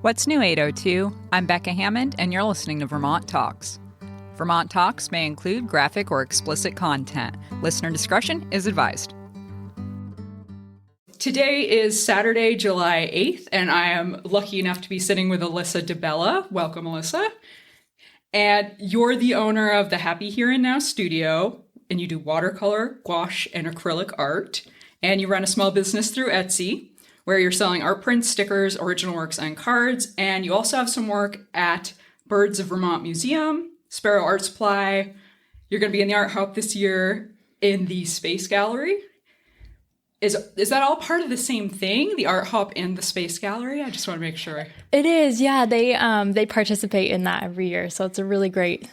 What's new, 802? I'm Becca Hammond, and you're listening to Vermont Talks. Vermont Talks may include graphic or explicit content. Listener discretion is advised. Today is Saturday, July 8th, and I am lucky enough to be sitting with Alyssa DeBella. Welcome, Alyssa. And you're the owner of the Happy Here and Now studio, and you do watercolor, gouache, and acrylic art. And you run a small business through Etsy, where you're selling art prints, stickers, original works, and cards. And you also have some work at Birds of Vermont Museum, Sparrow Art Supply. You're going to be in the Art Hop this year in the Space Gallery. Is that all part of the same thing, the Art Hop and the Space Gallery? I just want to make sure. It is, yeah. They participate in that every year, so it's a really great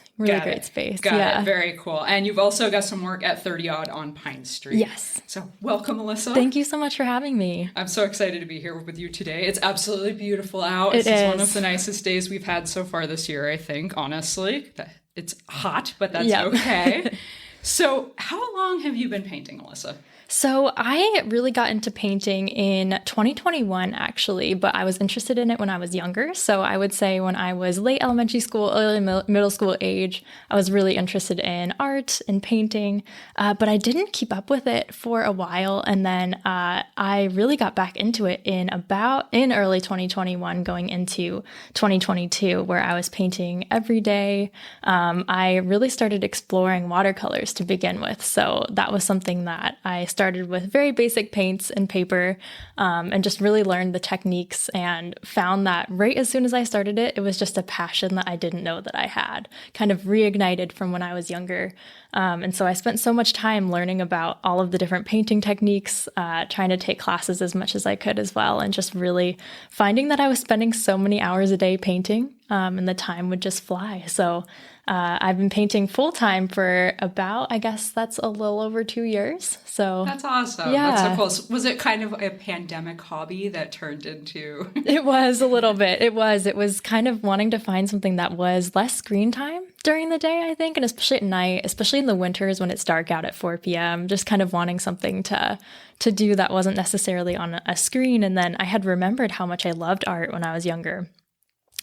space. Got it. Very cool. And you've also got some work at 30 Odd on Pine Street. Yes. So welcome, Alyssa. Thank you so much for having me. I'm so excited to be here with you today. It's absolutely beautiful out. This is one of the nicest days we've had so far this year, I think, honestly. It's hot, but that's okay. So how long have you been painting, Alyssa? So I really got into painting in 2021, actually, but I was interested in it when I was younger. So I would say when I was late elementary school, early middle school age, I was really interested in art and painting, but I didn't keep up with it for a while. And then I really got back into it in early 2021, going into 2022, where I was painting every day. I really started exploring watercolors to begin with. So that was something that I started with very basic paints and paper, and just really learned the techniques, and found that right as soon as I started it, it was just a passion that I didn't know that I had, kind of reignited from when I was younger. And so I spent so much time learning about all of the different painting techniques, trying to take classes as much as I could as well, and just really finding that I was spending so many hours a day painting, and the time would just fly. So I've been painting full time for about, I guess that's a little over 2 years. So that's awesome. Yeah. That's so cool. So was it kind of a pandemic hobby that turned into? It was a little bit. It was kind of wanting to find something that was less screen time during the day, I think, and especially at night, especially in the winters when it's dark out at 4 p.m., just kind of wanting something to do that wasn't necessarily on a screen. And then I had remembered how much I loved art when I was younger,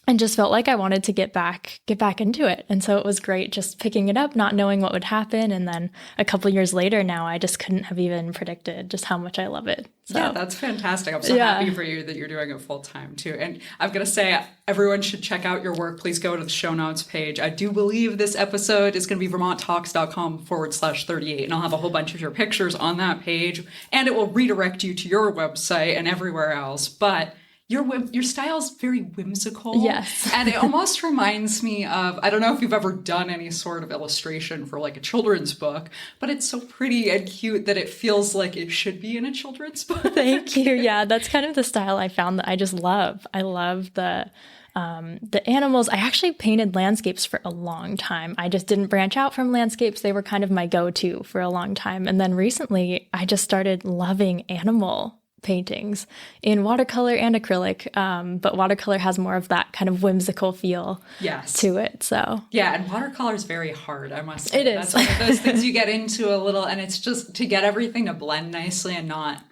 and just felt like I wanted to get back into it. And so it was great just picking it up, not knowing what would happen. And then a couple years later now, I just couldn't have even predicted just how much I love it. So, yeah, that's fantastic. I'm so happy for you that you're doing it full time too. And I'm going to say everyone should check out your work. Please go to the show notes page. I do believe this episode is going to be vermonttalks.com/38. And I'll have a whole bunch of your pictures on that page. And it will redirect you to your website and everywhere else. But your style is very whimsical. Yes. And it almost reminds me of, I don't know if you've ever done any sort of illustration for like a children's book, but it's so pretty and cute that it feels like it should be in a children's book. Thank you. Yeah, that's kind of the style I found that I just love. I love the animals. I actually painted landscapes for a long time. I just didn't branch out from landscapes. They were kind of my go-to for a long time. And then recently I just started loving animal paintings in watercolor and acrylic, but watercolor has more of that kind of whimsical feel to it. So yeah, and watercolor is very hard, I must say. It is. That's one of those things you get into a little, and it's just to get everything to blend nicely and not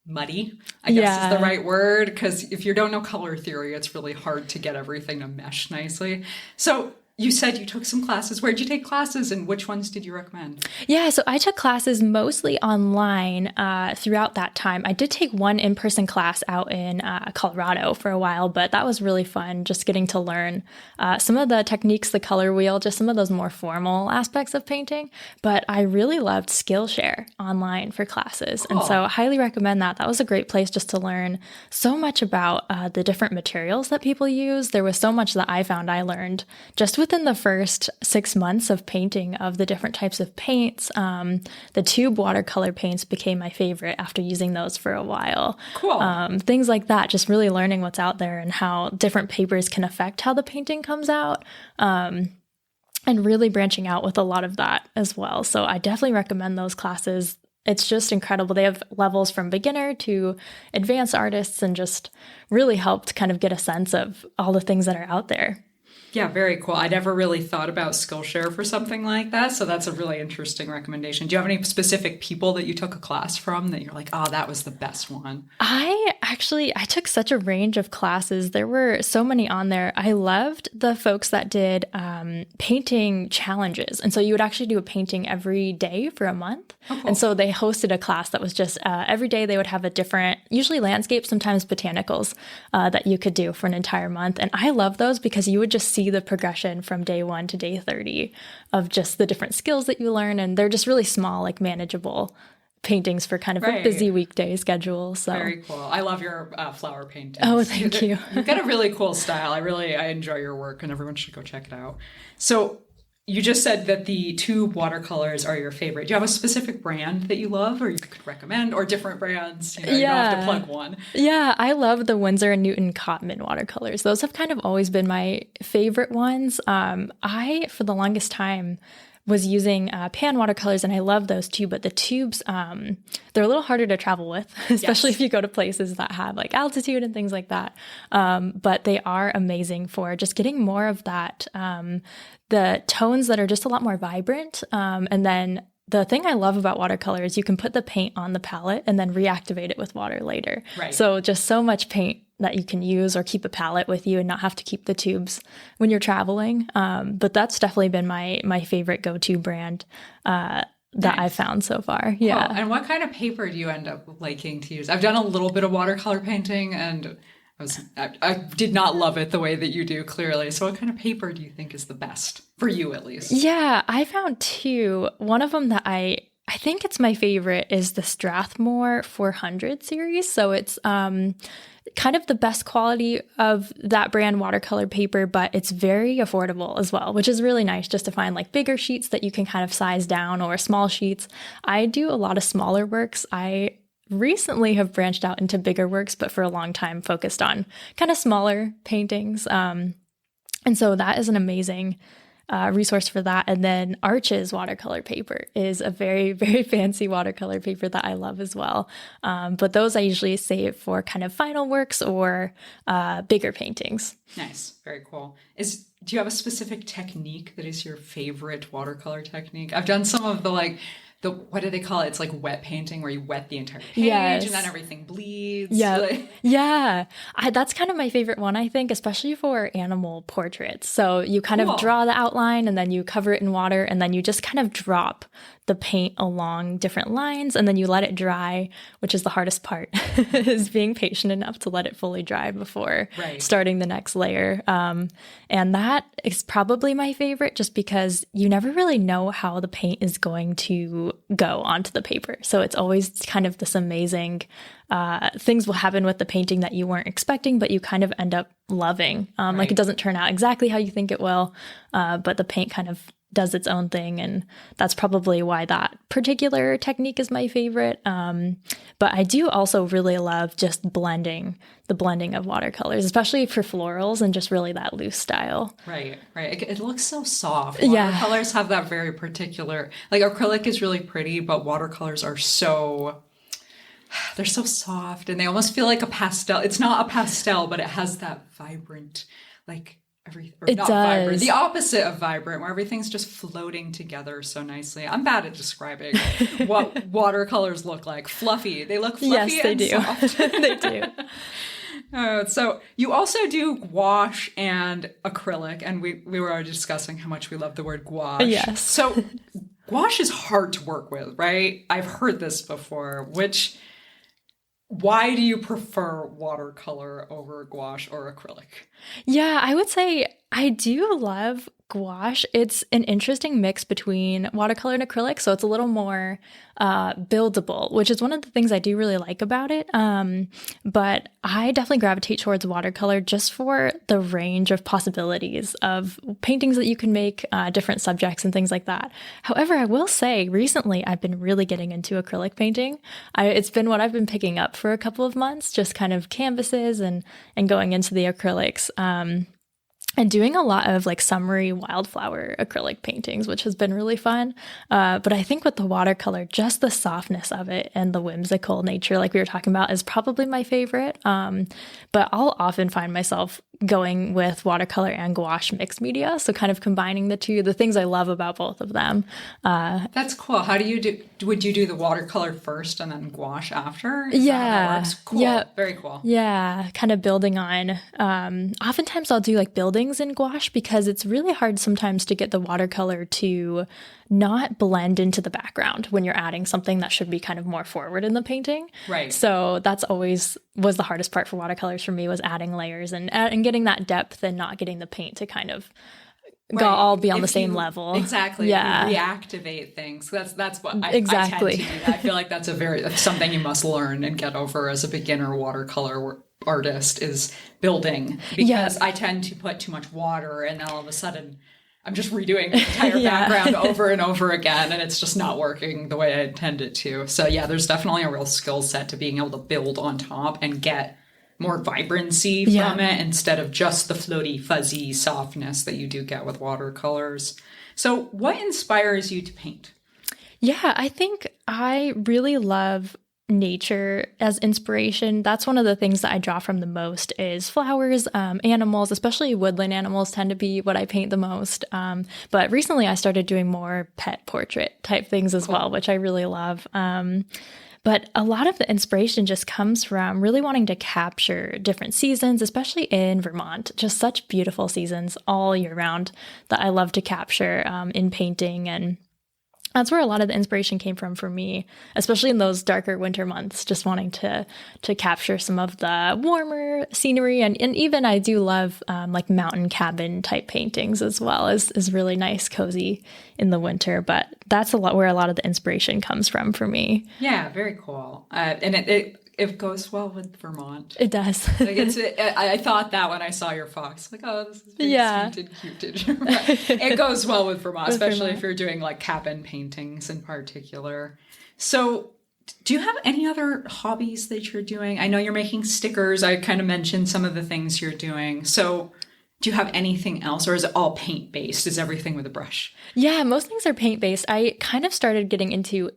muddy, I guess is the right word, because if you don't know color theory, it's really hard to get everything to mesh nicely. So you said you took some classes. Where'd you take classes, and which ones did you recommend? Yeah, so I took classes mostly online throughout that time. I did take one in-person class out in Colorado for a while, but that was really fun, just getting to learn some of the techniques, the color wheel, just some of those more formal aspects of painting. But I really loved Skillshare online for classes. Cool. And so I highly recommend that. That was a great place just to learn so much about the different materials that people use. There was so much that I found I learned just within the first 6 months of painting of the different types of paints. The tube watercolor paints became my favorite after using those for a while. Cool. Things like that, just really learning what's out there and how different papers can affect how the painting comes out. And really branching out with a lot of that as well. So I definitely recommend those classes. It's just incredible. They have levels from beginner to advanced artists, and just really helped kind of get a sense of all the things that are out there. Yeah, very cool. I never really thought about Skillshare for something like that, so that's a really interesting recommendation. Do you have any specific people that you took a class from that you're like, oh, that was the best one? I took such a range of classes. There were so many on there. I loved the folks that did painting challenges. And so you would actually do a painting every day for a month. Oh, cool. And so they hosted a class that was just every day they would have a different, usually landscape, sometimes botanicals that you could do for an entire month. And I love those because you would just see the progression from day 1 to day 30 of just the different skills that you learn. And they're just really small, like manageable paintings for kind of a busy weekday schedule. So very cool. I love your flower paintings. Oh, thank you. You've got a really cool style. I enjoy your work, and everyone should go check it out. So you just said that the tube watercolors are your favorite. Do you have a specific brand that you love, or you could recommend, or different brands? You know, you don't have to plug one. Yeah, I love the Winsor & Newton Cotman watercolors. Those have kind of always been my favorite ones. I, for the longest time, was using pan watercolors, and I love those too, but the tubes, they're a little harder to travel with, especially if you go to places that have like altitude and things like that. But they are amazing for just getting more of that, the tones that are just a lot more vibrant. And then the thing I love about watercolor is you can put the paint on the palette and then reactivate it with water later. Right. So just so much paint that you can use or keep a palette with you and not have to keep the tubes when you're traveling. But that's definitely been my favorite go-to brand that I've found so far. Yeah. Oh, and what kind of paper do you end up liking to use? I've done a little bit of watercolor painting, and I did not love it the way that you do, clearly. So what kind of paper do you think is the best for you, at least? Yeah, I found two. One of them that I think it's my favorite is the Strathmore 400 series. So it's kind of the best quality of that brand watercolor paper, but it's very affordable as well, which is really nice just to find like bigger sheets that you can kind of size down, or small sheets. I do a lot of smaller works. I recently have branched out into bigger works, but for a long time focused on kind of smaller paintings. And so that is an amazing resource for that. And then Arch's watercolor paper is a very, very fancy watercolor paper that I love as well. But those I usually save for kind of final works or bigger paintings. Nice. Very cool. Do you have a specific technique that is your favorite watercolor technique? I've done some of what do they call it? It's like wet painting, where you wet the entire page and then everything bleeds. Yeah. That's kind of my favorite one, I think, especially for animal portraits. So you kind of draw the outline and then you cover it in water, and then you just kind of drop the paint along different lines, and then you let it dry, which is the hardest part, is being patient enough to let it fully dry before starting the next layer. And that is probably my favorite, just because you never really know how the paint is going to go onto the paper. So it's always kind of this amazing things will happen with the painting that you weren't expecting, but you kind of end up loving. Like it doesn't turn out exactly how you think it will, but the paint kind of does its own thing. And that's probably why that particular technique is my favorite. But I do also really love just the blending of watercolors, especially for florals and just really that loose style. Right. It looks so soft. Watercolors have that very particular, like acrylic is really pretty, but watercolors are they're so soft, and they almost feel like a pastel. It's not a pastel, but it has that vibrant, vibrant, the opposite of vibrant, where everything's just floating together so nicely. I'm bad at describing what watercolors look like. Fluffy. They look fluffy. Yes, they do. Soft. They do. So you also do gouache and acrylic, and we were already discussing how much we love the word gouache. Yes. So gouache is hard to work with, right? I've heard this before, why do you prefer watercolor over gouache or acrylic? Yeah, I would say I do love gouache. It's an interesting mix between watercolor and acrylic, so it's a little more buildable, which is one of the things I do really like about it. But I definitely gravitate towards watercolor just for the range of possibilities of paintings that you can make, different subjects and things like that. However, I will say recently I've been really getting into acrylic painting. It's been what I've been picking up for a couple of months, just kind of canvases and going into the acrylics. And doing a lot of like summery wildflower acrylic paintings, which has been really fun. But I think with the watercolor, just the softness of it and the whimsical nature, like we were talking about, is probably my favorite. But I'll often find myself going with watercolor and gouache mixed media. So kind of combining the two, the things I love about both of them. That's cool. How do you would you do the watercolor first and then gouache after? Is that how that works? Cool. Yeah. Very cool. Yeah. Kind of building on, oftentimes I'll do like buildings in gouache because it's really hard sometimes to get the watercolor to not blend into the background when you're adding something that should be kind of more forward in the painting. Right. So that's always was the hardest part for watercolors for me, was adding layers and getting that depth and not getting the paint to kind of all be on the same level. Exactly. Yeah. You reactivate things. That's what exactly. I tend to do that. I feel like that's something you must learn and get over as a beginner watercolor artist, is building, because I tend to put too much water and then all of a sudden I'm just redoing the entire background over and over again, and it's just not working the way I intended to. So yeah, there's definitely a real skill set to being able to build on top and get more vibrancy from it instead of just the floaty, fuzzy softness that you do get with watercolors. So what inspires you to paint? Yeah, I think I really love nature as inspiration. That's one of the things that I draw from the most is flowers, animals, especially woodland animals tend to be what I paint the most. But recently I started doing more pet portrait type things as well, which I really love. But a lot of the inspiration just comes from really wanting to capture different seasons, especially in Vermont. Just such beautiful seasons all year round that I love to capture in painting, and that's where a lot of the inspiration came from for me, especially in those darker winter months, just wanting to capture some of the warmer scenery. And even I do love like mountain cabin type paintings as well, is really nice, cozy in the winter. But that's where a lot of the inspiration comes from for me. Yeah, very cool. And it goes well with Vermont. It does. Like I thought that when I saw your fox, like, oh, this is very sweet and cute. It goes well with Vermont, especially if you're doing like cabin paintings in particular. So do you have any other hobbies that you're doing? I know you're making stickers. I kind of mentioned some of the things you're doing. So do you have anything else, or is it all paint-based? Is everything with a brush? Yeah, most things are paint-based. I kind of started getting into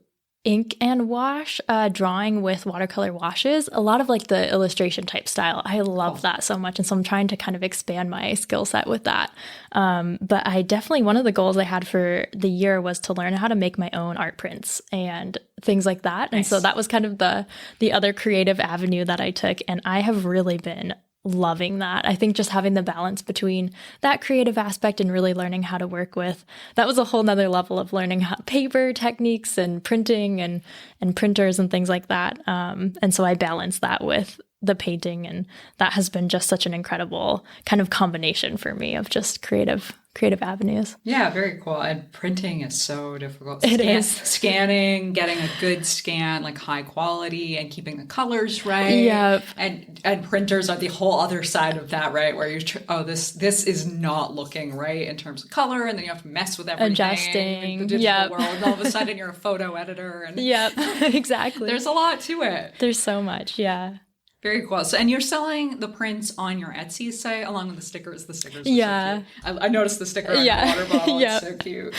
ink and wash, drawing with watercolor washes, a lot of like the illustration type style. I love that so much. And so I'm trying to kind of expand my skill set with that. But I definitely, one of the goals I had for the year was to learn how to make my own art prints and things like that. Nice. And so that was kind of the other creative avenue that I took. And I have really been loving that. I think just having the balance between that creative aspect and really learning how to work with, that was a whole nother level of learning paper techniques and printing and printers and things like that. And so I balance that with the painting, and that has been just such an incredible kind of combination for me of just creative avenues. Yeah, very cool. And printing is so difficult. It is. Scanning, getting a good scan, like high quality, and keeping the colors right. Yep. And printers are the whole other side of that, right? Where this is not looking right in terms of color, and then you have to mess with everything. Adjusting. The digital world. And all of a sudden you're a photo editor. And yep, exactly. There's a lot to it. There's so much, yeah. Very cool. So, and you're selling the prints on your Etsy site along with the stickers. The stickers are yeah. so cute. I noticed the sticker on your water bottle. It's so cute.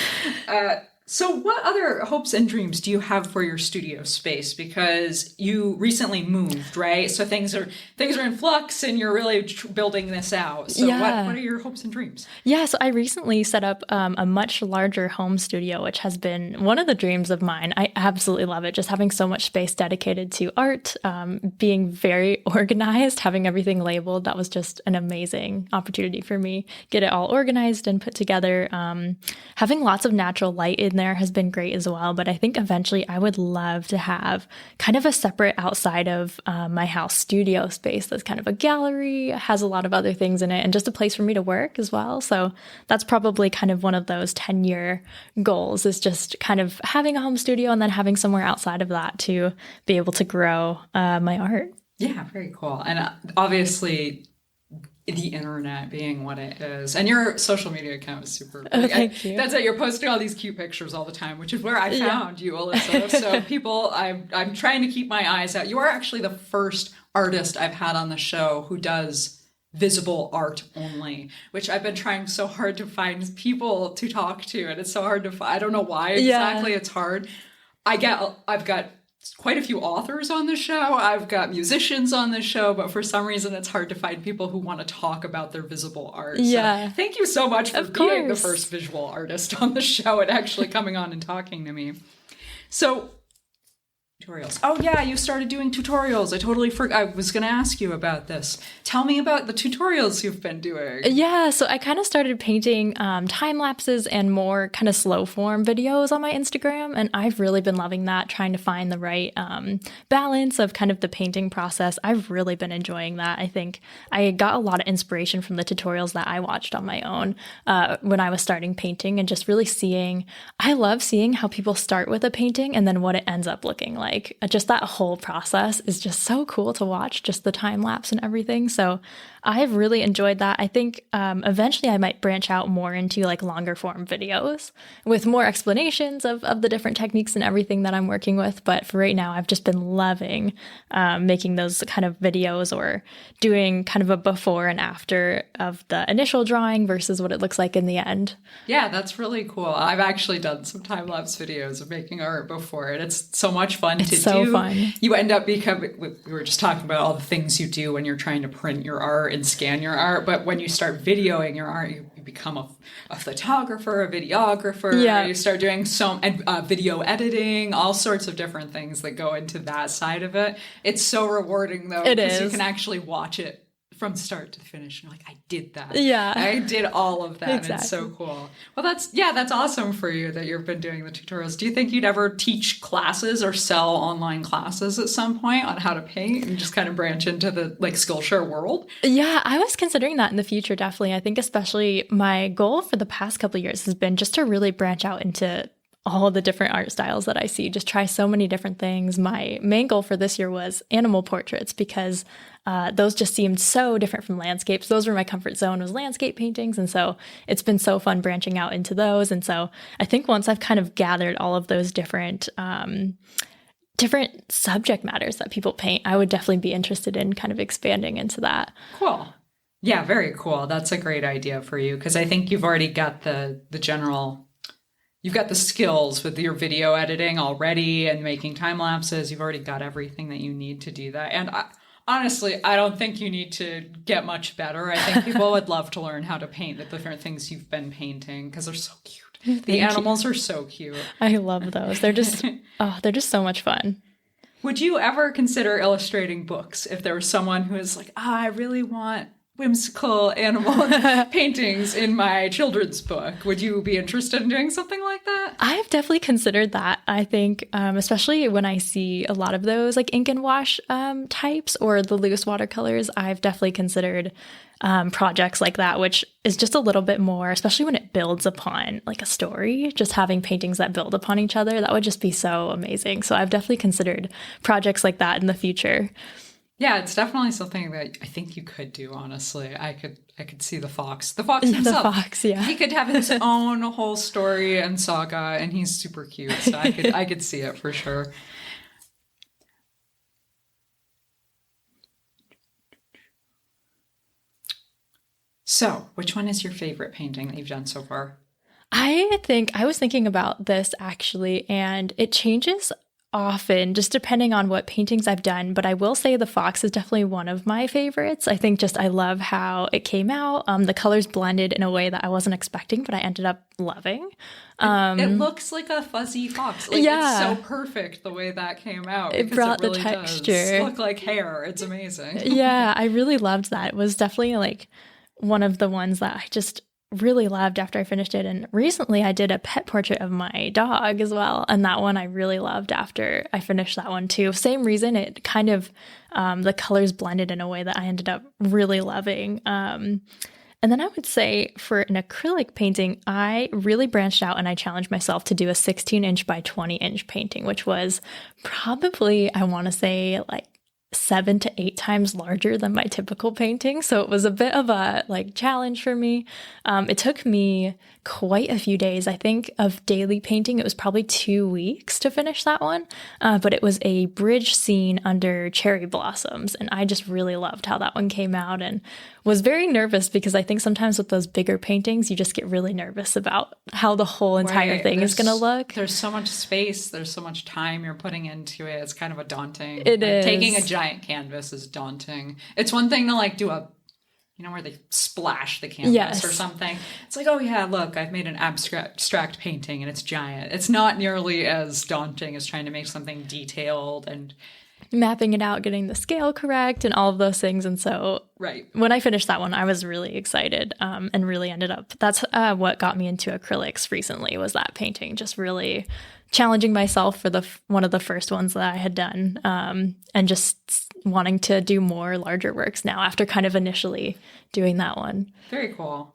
So what other hopes and dreams do you have for your studio space? Because you recently moved, right? So things are in flux, and you're really building this out. So what are your hopes and dreams? Yeah, so I recently set up a much larger home studio, which has been one of the dreams of mine. I absolutely love it. Just having so much space dedicated to art, being very organized, having everything labeled. That was just an amazing opportunity for me. Get it all organized and put together. Having lots of natural light in there has been great as well. But I think eventually I would love to have kind of a separate outside of my house studio space that's kind of a gallery, has a lot of other things in it, and just a place for me to work as well. So that's probably kind of one of those 10-year goals, is just kind of having a home studio and then having somewhere outside of that to be able to grow my art. Yeah, very cool. And obviously, the internet being what it is, and your social media account is super. Thank you. That's it. You're posting all these cute pictures all the time, which is where I found you, Alyssa. So people, I'm trying to keep my eyes out. You are actually the first artist I've had on the show who does visible art only, which I've been trying so hard to find people to talk to, and it's so hard to find. I don't know why exactly. It's hard. I've got quite a few authors on the show. I've got musicians on the show, but for some reason it's hard to find people who want to talk about their visible art. Yeah. So thank you so much for Of being the course. first visual artist on the show and actually coming on and talking to me. So, tutorials. Oh yeah, you started doing tutorials. I totally forgot. I was going to ask you about this. Tell me about the tutorials you've been doing. Yeah, so I kind of started painting time lapses and more kind of slow form videos on my Instagram, and I've really been loving that, trying to find the right balance of kind of the painting process. I've really been enjoying that. I think I got a lot of inspiration from the tutorials that I watched on my own when I was starting painting, and just really I love seeing how people start with a painting and then what it ends up looking like. Just that whole process is just so cool to watch, just the time lapse and everything. So I've really enjoyed that. I think eventually I might branch out more into like longer form videos with more explanations of the different techniques and everything that I'm working with. But for right now, I've just been loving making those kind of videos, or doing kind of a before and after of the initial drawing versus what it looks like in the end. Yeah, that's really cool. I've actually done some time-lapse videos of making art before, and it's so much fun to do. It's so fun. You end up becoming, we were just talking about all the things you do when you're trying to print your art and scan your art, but when you start videoing your art, you become a photographer, a videographer. Yeah. You start doing video editing, all sorts of different things that go into that side of it. It's so rewarding, though, It because you is. can actually watch it from start to finish. And you're like, I did that. Yeah. I did all of that. Exactly. And it's so cool. Well, that's awesome for you that you've been doing the tutorials. Do you think you'd ever teach classes or sell online classes at some point on how to paint and just kind of branch into the like Skillshare world? Yeah, I was considering that in the future, definitely. I think especially my goal for the past couple of years has been just to really branch out into all the different art styles that I see, just try so many different things. My main goal for this year was animal portraits, because those just seemed so different from landscapes. Those were my comfort zone, was landscape paintings. And so it's been so fun branching out into those. And so I think once I've kind of gathered all of those different subject matters that people paint, I would definitely be interested in kind of expanding into that. Cool. Yeah, very cool. That's a great idea for you, because I think you've already got the general... You've got the skills with your video editing already and making time lapses. You've already got everything that you need to do that. And honestly, I don't think you need to get much better. I think people would love to learn how to paint the different things you've been painting, because they're so cute. The animals are so cute. I love those. They're just so much fun. Would you ever consider illustrating books if there was someone who is like, I really want whimsical animal paintings in my children's book? Would you be interested in doing something like that? I've definitely considered that. I think, especially when I see a lot of those like ink and wash types or the loose watercolors, I've definitely considered projects like that, which is just a little bit more, especially when it builds upon like a story, just having paintings that build upon each other. That would just be so amazing. So I've definitely considered projects like that in the future. Yeah, it's definitely something that I think you could do, honestly. I could see the fox. The fox himself. The fox, yeah. He could have his own whole story and saga, and he's super cute. So I could see it for sure. So, which one is your favorite painting that you've done so far? I was thinking about this actually, and it changes often, just depending on what paintings I've done. But I will say the fox is definitely one of my favorites. I think I love how it came out. The colors blended in a way that I wasn't expecting, but I ended up loving. It looks like a fuzzy fox. Like, yeah. It's so perfect the way that came out. It brought really the texture. Does look like hair. It's amazing. Yeah, I really loved that. It was definitely like one of the ones that I just really loved after I finished it. And recently I did a pet portrait of my dog as well, and that one I really loved after I finished that one too. Same reason, it kind of the colors blended in a way that I ended up really loving. And then I would say for an acrylic painting, I really branched out and I challenged myself to do a 16-inch by 20-inch painting, which was probably, I want to say, like 7 to 8 times larger than my typical painting. So it was a bit of a like challenge for me. It took me quite a few days, I think, of daily painting. It was probably 2 weeks to finish that one. But it was a bridge scene under cherry blossoms. And I just really loved how that one came out and was very nervous because I think sometimes with those bigger paintings, you just get really nervous about how the whole entire thing is going to look. There's so much space. There's so much time you're putting into it. It's kind of a daunting. It is. Taking a giant canvas is daunting. It's one thing to like do a, where they splash the canvas or something. It's like, oh yeah, look, I've made an abstract painting and it's giant. It's not nearly as daunting as trying to make something detailed and mapping it out, getting the scale correct and all of those things. And so when I finished that one, I was really excited and really ended up, that's what got me into acrylics recently was that painting, just really challenging myself for one of the first ones that I had done and just wanting to do more larger works now after kind of initially doing that one. Very cool.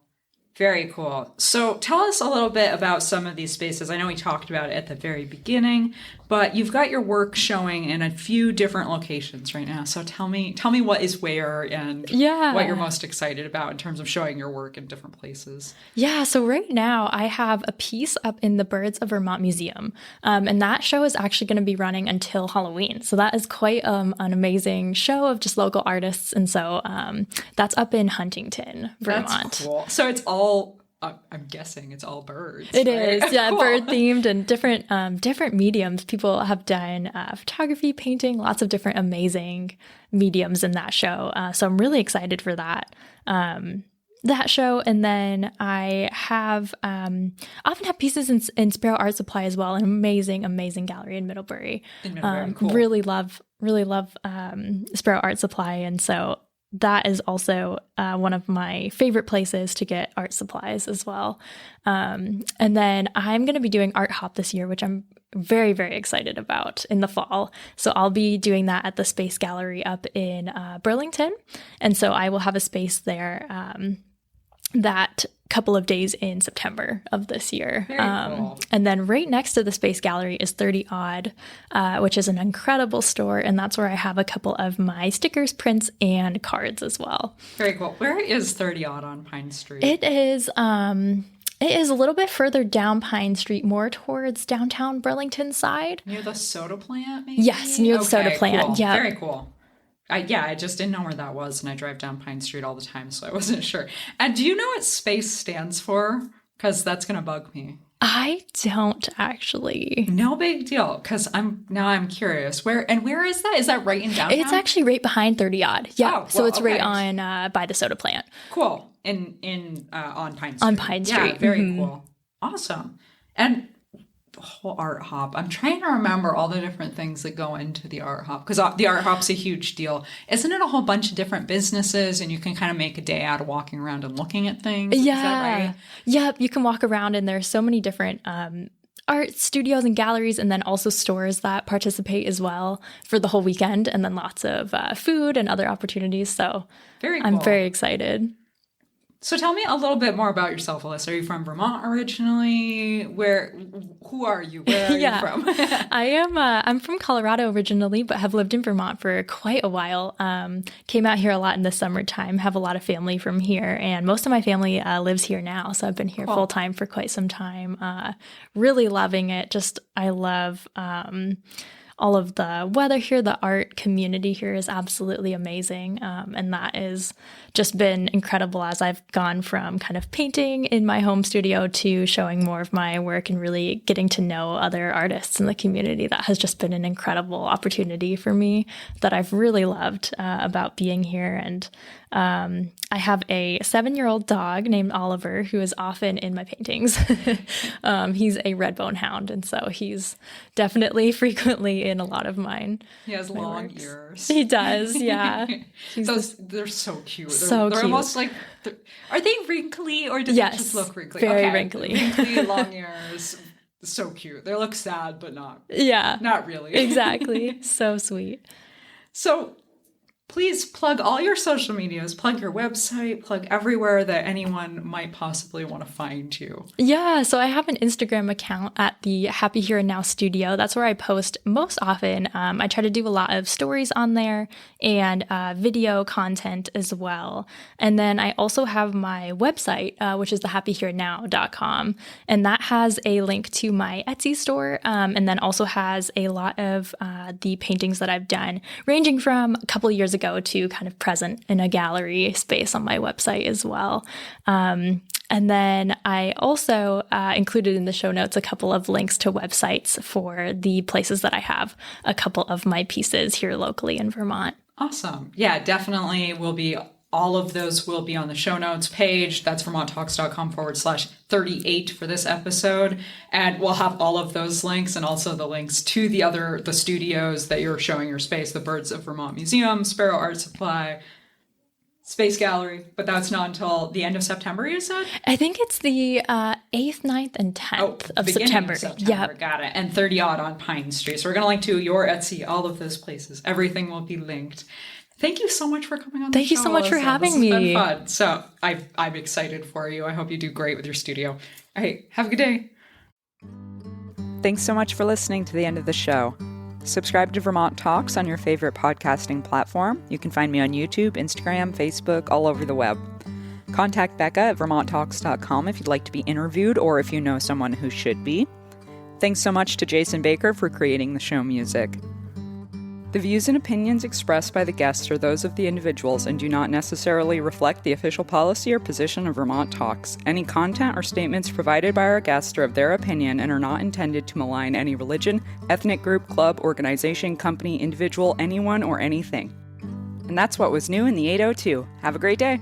Very cool. So tell us a little bit about some of these spaces. I know we talked about it at the very beginning, but you've got your work showing in a few different locations right now. So tell me what is where and what you're most excited about in terms of showing your work in different places. Yeah, so right now I have a piece up in the Birds of Vermont Museum, and that show is actually going to be running until Halloween. So that is quite an amazing show of just local artists, and so that's up in Huntington, Vermont. That's cool. So it's all I'm guessing it's all birds. It is, yeah, cool. Bird themed and different mediums. People have done photography, painting, lots of different amazing mediums in that show. So I'm really excited for that show. And then I have often have pieces in Sparrow Art Supply as well. An amazing gallery in Middlebury. Cool. Really love Sparrow Art Supply, and so that is also one of my favorite places to get art supplies as well. And then I'm going to be doing Art Hop this year, which I'm very, very excited about in the fall. So I'll be doing that at the Space Gallery up in Burlington. And so I will have a space there that couple of days in September of this year. Very cool. And then right next to the Space Gallery is 30 Odd, which is an incredible store. And that's where I have a couple of my stickers, prints, and cards as well. Very cool. Where is 30 Odd on Pine Street? It is a little bit further down Pine Street, more towards downtown Burlington side. Near the soda plant, maybe? Yes, near the soda plant. Cool. Yeah. Very cool. I just didn't know where that was, and I drive down Pine Street all the time, so I wasn't sure. And do you know what SPACE stands for? Because that's going to bug me. I don't actually. No big deal, because I'm curious. Where is that? Is that right in downtown? It's actually right behind 30 Odd. Yeah, well, so it's right on by the soda plant. Cool. On Pine Street. On Pine Street. Yeah, very cool. Awesome. And the whole Art Hop. I'm trying to remember all the different things that go into the Art Hop, because the Art Hop's a huge deal. Isn't it a whole bunch of different businesses, and you can kind of make a day out of walking around and looking at things? Yeah. Is that right? Yep, you can walk around, and there's so many different art studios and galleries, and then also stores that participate as well for the whole weekend, and then lots of food and other opportunities. So very cool. I'm very excited. So tell me a little bit more about yourself, Alyssa. Are you from Vermont originally? Who are you? Where are you from? I'm from Colorado originally, but have lived in Vermont for quite a while. Came out here a lot in the summertime, have a lot of family from here, and most of my family lives here now. So I've been here full time for quite some time. Really loving it. I love all of the weather here. The art community here is absolutely amazing. And that has just been incredible as I've gone from kind of painting in my home studio to showing more of my work and really getting to know other artists in the community. That has just been an incredible opportunity for me that I've really loved about being here. And I have a 7-year-old dog named Oliver who is often in my paintings. He's a red bone hound, and so he's definitely frequently in a lot of mine. He has long ears. He does, yeah. They're so cute. They're cute. Almost like, are they wrinkly or do they just look wrinkly? Very wrinkly. Wrinkly, long ears. So cute. They look sad, but not. Yeah. Not really. Exactly. So sweet. So Please plug all your social medias, plug your website, plug everywhere that anyone might possibly want to find you. Yeah, so I have an Instagram account at the Happy Here and Now Studio. That's where I post most often. I try to do a lot of stories on there and video content as well. And then I also have my website, which is thehappyherenow.com. And that has a link to my Etsy store, and then also has a lot of the paintings that I've done, ranging from a couple of years ago to kind of present in a gallery space on my website as well. And then I also included in the show notes a couple of links to websites for the places that I have a couple of my pieces here locally in Vermont. Awesome. Yeah, definitely all of those will be on the show notes page. That's vermonttalks.com/38 for this episode. And we'll have all of those links and also the links to the studios that you're showing your space, the Birds of Vermont Museum, Sparrow Art Supply, Space Gallery. But that's not until the end of September, you said? I think it's the 8th, 9th, and 10th of September. Yeah, got it. And 30 odd on Pine Street. So we're going to link to your Etsy, all of those places. Everything will be linked. Thank you so much for coming on the show. Thank you so much for having me. It's been fun. So I'm excited for you. I hope you do great with your studio. All right, have a good day. Thanks so much for listening to the end of the show. Subscribe to Vermont Talks on your favorite podcasting platform. You can find me on YouTube, Instagram, Facebook, all over the web. Contact Becca at vermonttalks.com if you'd like to be interviewed or if you know someone who should be. Thanks so much to Jason Baker for creating the show music. The views and opinions expressed by the guests are those of the individuals and do not necessarily reflect the official policy or position of Vermont Talks. Any content or statements provided by our guests are of their opinion and are not intended to malign any religion, ethnic group, club, organization, company, individual, anyone, or anything. And that's what was new in the 802. Have a great day.